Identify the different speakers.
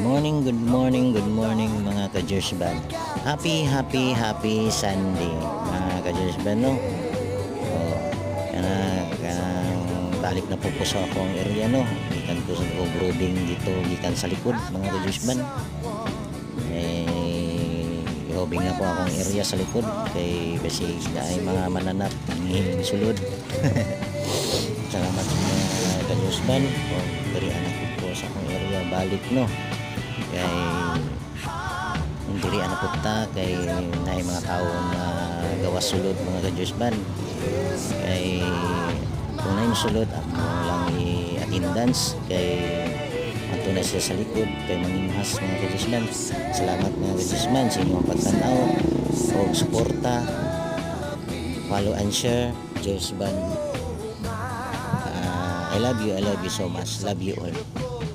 Speaker 1: Good morning mga ka-Jersban. Happy Sunday mga ka-Jersban, no? Oh, kanang balik na po sa akong area, no? Gikan ko sa brooding dito, gikan sa likod mga ka-Jersban. Ihobing na po akong area sa likod kay basi ay mga mananap ng sulod. Salamat sa mga ka-Jersban. Dari anak ko sa akong area balik, no? Kay diri ana punta kay naay mga tao na gawas sulod mga ka-Jersban. Kay kung naay sulod amo lang i-attendance kay ato na siya sa likod kay mangimahas mga ka-Jersban. Salamat mga ka-Jersban sa inyong pagtanaw o suporta. Follow and share Jersban. I love you so much. Love you all.